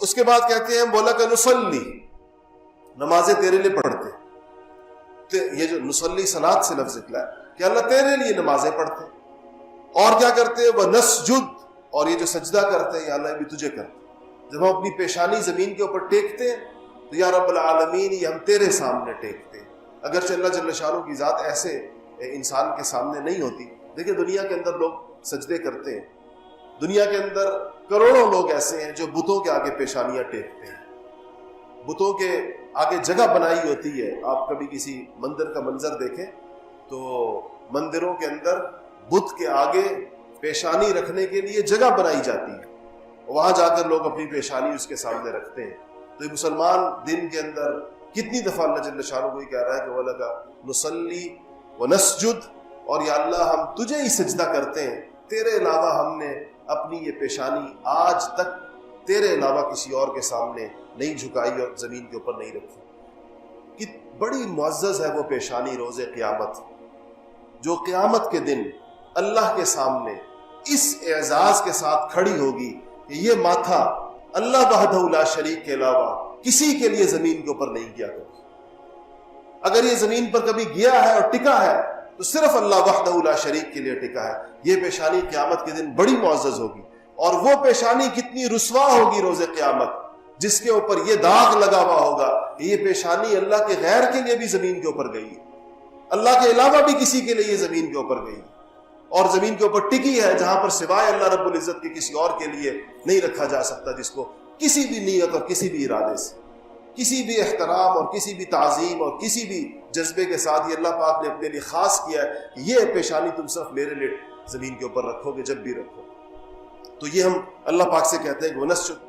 اس کے بعد کہتے ہیں بولا کہ نصلی، نمازیں تیرے لیے پڑھتے. یہ جو نصلی صلاۃ سے لفظ نکلا ہے کہ اللہ تیرے لیے نمازیں پڑھتے. اور کیا کرتے ہیں؟ وَنَسْجُدْ، اور یہ جو سجدہ کرتے ہیں یا اللہ یہ بھی تجھے کرتے. جب ہم اپنی پیشانی زمین کے اوپر ٹیکتے ہیں تو یا رب العالمین یہ ہم تیرے سامنے ٹیکتے ہیں. اگرچہ اللہ جل شانہ کی ذات ایسے انسان کے سامنے نہیں ہوتی. دیکھیں دنیا کے اندر لوگ سجدے کرتے ہیں، دنیا کے اندر کروڑوں لوگ ایسے ہیں جو بتوں کے آگے پیشانیاں ٹیکتے ہیں، بتوں کے آگے جگہ بنائی ہوتی ہے. آپ کبھی کسی مندر کا منظر دیکھیں تو مندروں کے اندر بت کے آگے پیشانی رکھنے کے لیے جگہ بنائی جاتی ہے، وہاں جا کر لوگ اپنی پیشانی اس کے سامنے رکھتے ہیں. تو یہ مسلمان دن کے اندر کتنی دفعہ اللہ جل شانہ کو کہہ رہا ہے کہ وَلَكَ نُصَلِّي وَنَسْجُدْ، اور یا اللہ ہم تجھے ہی سجدہ کرتے ہیں، تیرے علاوہ ہم نے اپنی یہ پیشانی آج تک تیرے علاوہ کسی اور کے سامنے نہیں جھکائی اور زمین کے اوپر نہیں رکھی. کہ بڑی معزز ہے وہ پیشانی روز قیامت، جو قیامت کے دن اللہ کے سامنے اس اعزاز کے ساتھ کھڑی ہوگی کہ یہ ماتھا اللہ وحدہ لا شریک کے علاوہ کسی کے لیے زمین کے اوپر نہیں گیا کرتی. اگر یہ زمین پر کبھی گیا ہے اور ٹکا ہے تو صرف اللہ وحدہ لا شریک کے لیے ٹکا ہے. یہ پیشانی قیامت کے دن بڑی معزز ہوگی، اور وہ پیشانی کتنی رسوا ہوگی روز قیامت، جس کے اوپر یہ داغ لگا ہوا ہوگا کہ یہ پیشانی اللہ کے غیر کے لیے بھی زمین کے اوپر گئی ہے، اللہ کے علاوہ بھی کسی کے لیے یہ زمین کے اوپر گئی اور زمین کے اوپر ٹکی ہے، جہاں پر سوائے اللہ رب العزت کے کسی اور کے لیے نہیں رکھا جا سکتا، جس کو کسی بھی نیت اور کسی بھی ارادے سے، کسی بھی احترام اور کسی بھی تعظیم اور کسی بھی جذبے کے ساتھ یہ اللہ پاک نے اپنے لیے خاص کیا ہے کہ یہ پیشانی تم صرف میرے لیے زمین کے اوپر رکھو گے جب بھی رکھو. تو یہ ہم اللہ پاک سے کہتے ہیں کہ وَنَسْجُدْ.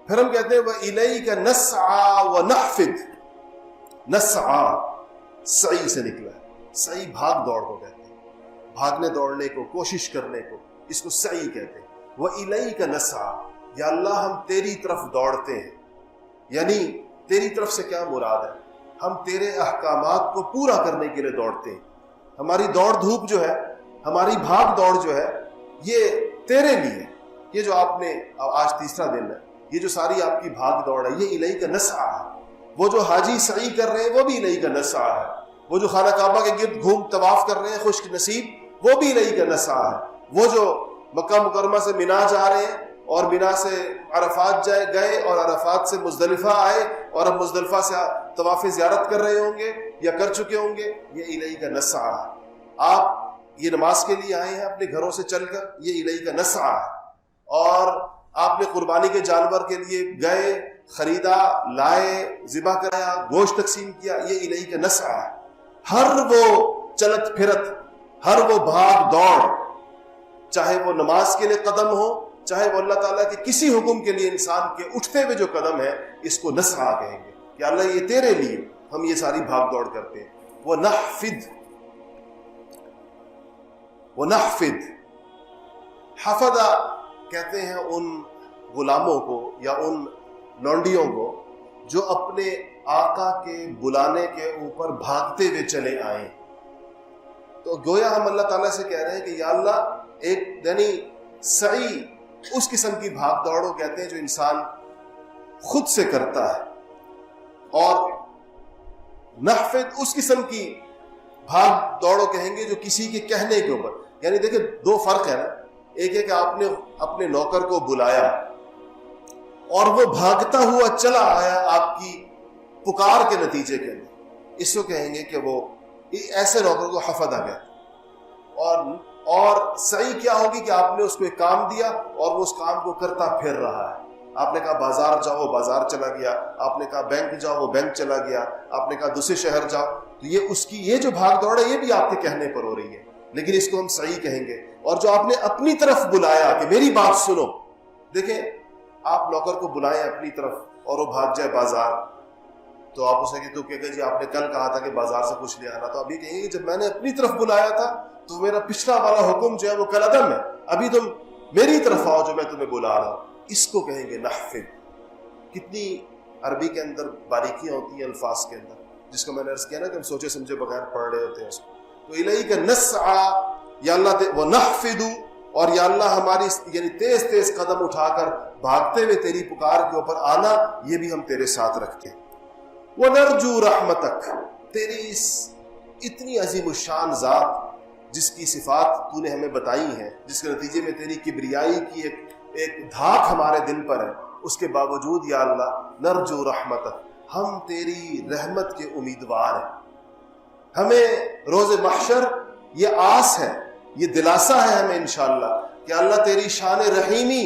پھر ہم کہتے ہیں وَإِلَيْكَ نَسْعَى وَنَحْفِدْ. نسعى سعی سے نکلا ہے، سعی بھاگ دوڑ کو کہتے ہیں، بھاگنے دوڑنے کو، کوشش کرنے کو، اس کو سعی کہتے ہیں. وَإِلَيْكَ نَسْعَى، یا اللہ ہم تیری طرف دوڑتے ہیں. یعنی تیری طرف سے کیا مراد ہے؟ ہم تیرے احکامات کو پورا کرنے کے لیے دوڑتے ہیں. ہماری دوڑ دھوپ جو ہے، ہماری بھاگ دوڑ جو ہے، یہ تیرے لیے. یہ جو آپ نے آج تیسرا دن ہے، یہ جو ساری آپ کی بھاگ دوڑ ہے، یہ الیک نسعی ہے. وہ جو حاجی سعی کر رہے ہیں وہ بھی الیک نسعی ہے. وہ جو خانہ کعبہ کے گرد گھوم طواف کر رہے ہیں خوش نصیب، وہ بھی الیک نسعی ہے. وہ جو مکہ مکرمہ سے مینا جا رہے ہیں اور مینا سے عرفات گئے اور عرفات سے مزدلفہ آئے اور اب مزدلفہ سے طواف زیارت کر رہے ہوں گے یا کر چکے ہوں گے، یہ الیک نسعی ہے. آپ یہ نماز کے لیے آئے ہیں اپنے گھروں سے چل کر، یہ الیک نسعی ہے. اور آپ نے قربانی کے جانور کے لیے گئے، خریدا، لائے، ذبح کرایا، گوشت تقسیم کیا، یہ الیک نسعی ہے. ہر وہ چلت پھرت، ہر وہ بھاگ دوڑ، چاہے وہ نماز کے لیے قدم ہو، چاہے وہ اللہ تعالیٰ کے کسی حکم کے لیے انسان کے اٹھتے ہوئے جو قدم ہے، اس کو نسعی کہیں گے کہ اللہ یہ تیرے لیے ہم یہ ساری بھاگ دوڑ کرتے ہیں. وَنَحْفِدْ. حفظ کہتے ہیں ان غلاموں کو یا ان لونڈیوں کو جو اپنے آقا کے بلانے کے اوپر بھاگتے ہوئے چلے آئیں. تو گویا ہم اللہ تعالیٰ سے کہہ رہے ہیں کہ یا اللہ ایک یعنی سعی اس قسم کی بھاگ دوڑ کہتے ہیں جو انسان خود سے کرتا ہے، اور نحفظ اس قسم کی بھاگ دوڑو کہیں گے جو کسی کے کہنے کے اوپر. یعنی دیکھیں دو فرق ہے نا، ایک ہے کہ آپ نے اپنے نوکر کو بلایا اور وہ بھاگتا ہوا چلا آیا آپ کی پکار کے نتیجے کے اندر، اس کو کہیں گے کہ وہ ایسے نوکر کو حفظ آ گیا. اور صحیح کیا ہوگی کہ آپ نے اس کو ایک کام دیا اور وہ اس کام کو کرتا پھر رہا ہے. آپ نے کہا بازار جاؤ، وہ بازار چلا گیا. آپ نے کہا بینک جاؤ، وہ بینک چلا گیا. آپ نے کہا دوسرے شہر جاؤ. تو یہ اس کی یہ جو بھاگ دوڑ ہے یہ بھی آپ کے کہنے پر ہو رہی ہے، لیکن اس کو ہم صحیح کہیں گے. اور جو آپ نے اپنی طرف بلایا کہ میری بات سنو، دیکھیں آپ نوکر کو بلائیں اپنی طرف اور وہ بھاگ جائے بازار، تو آپ اسے کہ جی آپ نے کل کہا تھا کہ بازار سے کچھ لے آنا، تو ابھی کہیں گے جب میں نے اپنی طرف بلایا تھا تو میرا پچھلا والا حکم جو ہے وہ کل عدم ہے، ابھی تم میری طرف آؤ جو میں تمہیں بلا رہا ہوں. اس کو کہیں گے نحفظ. کتنی عربی کے اندر باریکیاں ہوتی ہیں الفاظ کے اندر، جس کو میں نے عرض کیا نا کہ ہم سوچے سمجھے بغیر پڑھ رہے ہوتے ہیں اس کو. تو الیک نسعی، یا اللہ وَنَحْفِدُ، اور یا اللہ ہماری یعنی تیز تیز قدم اٹھا کر بھاگتے ہوئے تیری پکار کے اوپر آنا، یہ بھی ہم تیرے ساتھ رکھتے ہیں۔ وَنَرْجُو رَحْمَتَكَ، تیری اس اتنی عظیم الشان ذات جس کی صفات تو نے ہمیں بتائی ہیں، جس کے نتیجے میں تیری کبریائی کی ایک دھاک ہمارے دل پر ہے، اس کے باوجود یا اللہ نرجو رحمتک، ہم تیری رحمت کے امیدوار ہیں۔ ہمیں روز محشر یہ آس ہے، یہ دلاسا ہے ہمیں انشاءاللہ کہ اللہ تیری شان رحیمی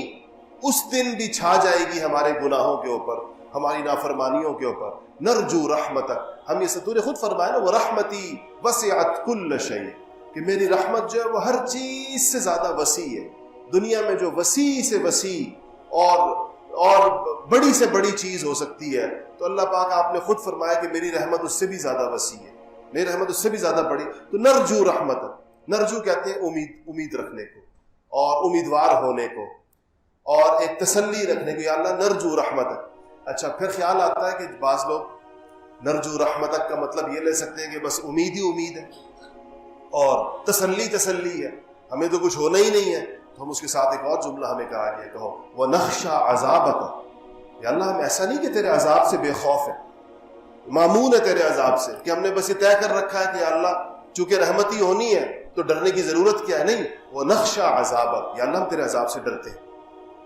اس دن بھی چھا جائے گی ہمارے گناہوں کے اوپر، ہماری نافرمانیوں کے اوپر۔ نرجو رحمتک، ہم یہ تو نے خود فرمایا نا، وہ رحمتی وسعت کل شیء، کہ میری رحمت جو ہے وہ ہر چیز سے زیادہ وسیع ہے۔ دنیا میں جو وسیع سے وسیع اور بڑی سے بڑی چیز ہو سکتی ہے، تو اللہ پاک آپ نے خود فرمایا کہ میری رحمت اس سے بھی زیادہ وسیع ہے، میری رحمت اس سے بھی زیادہ بڑی۔ تو نرجو رحمتک، نرجو کہتے ہیں امید رکھنے کو اور امیدوار ہونے کو اور ایک تسلی رکھنے کو، یا اللہ نرجو رحمتک۔ اچھا، پھر خیال آتا ہے کہ بعض لوگ نرجو رحمتک کا مطلب یہ لے سکتے ہیں کہ بس امید ہی امید ہے اور تسلی ہے، ہمیں تو کچھ ہونا ہی نہیں ہے، تو ہم اس کے ساتھ ایک اور جملہ ہمیں کہا گیا، کہو وَنَخْشَىٰ عَذَابَكَ، یا اللہ ہم ایسا نہیں کہ تیرے عذاب سے بے خوف ہیں، مامون ہے تیرے عذاب سے، کہ ہم نے بس یہ طے کر رکھا ہے کہ یا اللہ چونکہ رحمت ہی ہونی ہے تو ڈرنے کی ضرورت کیا ہے، نہیں، وَنَخْشَىٰ عَذَابَكَ، یا اللہ ہم تیرے عذاب سے ڈرتے ہیں،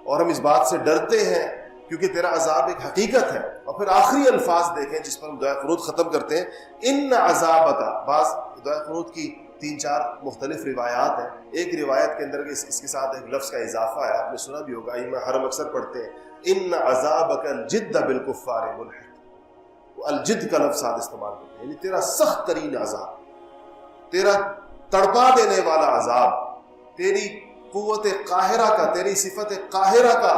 اور ہم اس بات سے ڈرتے ہیں کیونکہ تیرا عذاب ایک حقیقت ہے۔ اور پھر آخری الفاظ دیکھیں جس پر ہم دعائے قنوت ختم کرتے ہیں، ان عذابک، بعض دعائے قنوت کی 3-4 مختلف روایات ہیں، ایک روایت کے اندر اس کے ساتھ ایک لفظ کا اضافہ ہے، آپ نے سنا بھی ہوگا، یہ حرم اکثر پڑھتے ہیں، ان عذابک الجد بالکفار ملحق، وہ الجد کا لفظ ساتھ استعمال کرتے ہیں، یعنی تیرا سخت ترین عذاب، تیرا تڑپا دینے والا عذاب، تیری قوت قاہرہ کا، تیری صفت قاہرہ کا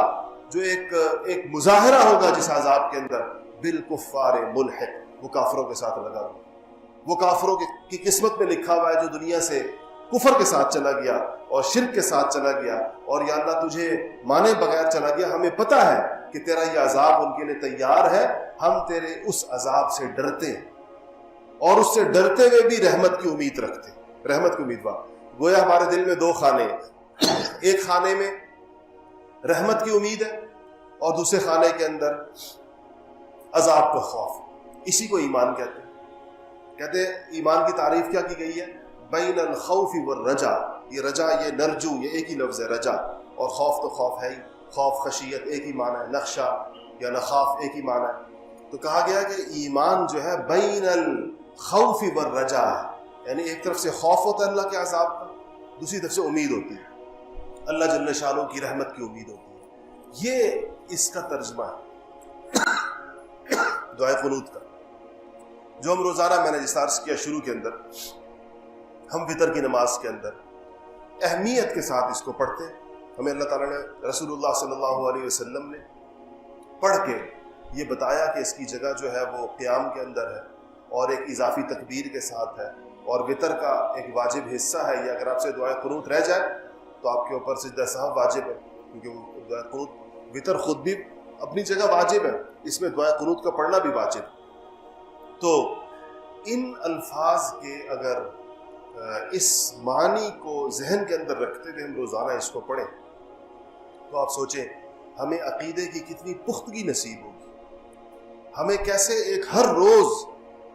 جو ایک مظاہرہ ہوگا جس عذاب کے اندر، بالکفار ملحق، وہ کافروں کے ساتھ لگا ہوا، وہ کافروں کی قسمت میں لکھا ہوا ہے جو دنیا سے کفر کے ساتھ چلا گیا اور شرک کے ساتھ چلا گیا اور یا اللہ تجھے مانے بغیر چلا گیا۔ ہمیں پتہ ہے کہ تیرا یہ عذاب ان کے لیے تیار ہے، ہم تیرے اس عذاب سے ڈرتے ہیں اور اس سے ڈرتے ہوئے بھی رحمت کی امید رکھتے ہیں، رحمت کی امیدوار۔ گویا ہمارے دل میں 2 خانے ہیں، ایک خانے میں رحمت کی امید ہے اور دوسرے خانے کے اندر عذاب کا خوف۔ اسی کو ایمان کہتے ہیں۔ کہتے ہیں ایمان کی تعریف کیا کی گئی ہے؟ بین الخوف والرجا، یہ رجا، یہ نرجو، یہ ایک ہی لفظ ہے رجا، اور خوف تو خوف ہے ہی، خوف خشیت ایک ہی معنی ہے، نخشہ یا نخاف ایک ہی معنی ہے۔ تو کہا گیا کہ ایمان جو ہے بین الخوف والرجا ہے، یعنی ایک طرف سے خوف ہوتا ہے اللہ کے عذاب کا، دوسری طرف سے امید ہوتی ہے، اللہ جل شانہ کی رحمت کی امید ہوتی ہے۔ یہ اس کا ترجمہ ہے دعائے قنوت کا، جو ہم روزانہ، میں نے جس عرض کیا شروع کے اندر، ہم وتر کی نماز کے اندر اہمیت کے ساتھ اس کو پڑھتے ہیں۔ ہمیں اللہ تعالیٰ نے، رسول اللہ صلی اللہ علیہ وسلم نے پڑھ کے یہ بتایا کہ اس کی جگہ جو ہے وہ قیام کے اندر ہے اور ایک اضافی تکبیر کے ساتھ ہے، اور وتر کا ایک واجب حصہ ہے یہ۔ اگر آپ سے دعائے قنوت رہ جائے تو آپ کے اوپر سجدہ سہو واجب ہے، کیونکہ دعائے قنوت، وتر خود بھی اپنی جگہ واجب ہے، اس میں دعائے قنوت کا پڑھنا بھی واجب ہے۔ تو ان الفاظ کے اگر اس معنی کو ذہن کے اندر رکھتے ہوئے ہم روزانہ اس کو پڑھیں تو آپ سوچیں ہمیں عقیدے کی کتنی پختگی نصیب ہوگی، ہمیں کیسے ایک ہر روز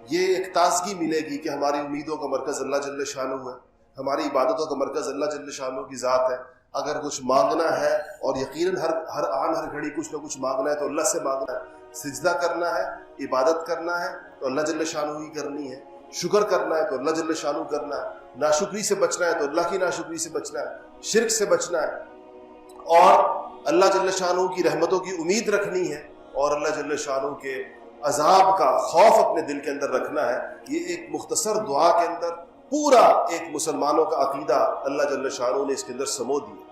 یہ ایک تازگی ملے گی کہ ہماری امیدوں کا مرکز اللہ جل شانہ ہے، ہماری عبادتوں کا مرکز اللہ جل شانہ کی ذات ہے۔ اگر کچھ مانگنا ہے، اور یقیناً ہر آن ہر گھڑی کچھ نہ کچھ مانگنا ہے تو اللہ سے مانگنا ہے، سجدہ کرنا ہے، عبادت کرنا ہے تو اللہ جل شانہ ہی کرنی ہے، شکر کرنا ہے تو اللہ جل شانہ کرنا ہے، ناشکری سے بچنا ہے تو اللہ کی ناشکری سے بچنا ہے، شرک سے بچنا ہے، اور اللہ جل شانہ کی رحمتوں کی امید رکھنی ہے، اور اللہ جل شانہ کے عذاب کا خوف اپنے دل کے اندر رکھنا ہے۔ یہ ایک مختصر دعا کے اندر پورا ایک مسلمانوں کا عقیدہ اللہ جل شانہ نے اس کے اندر سمو دیا۔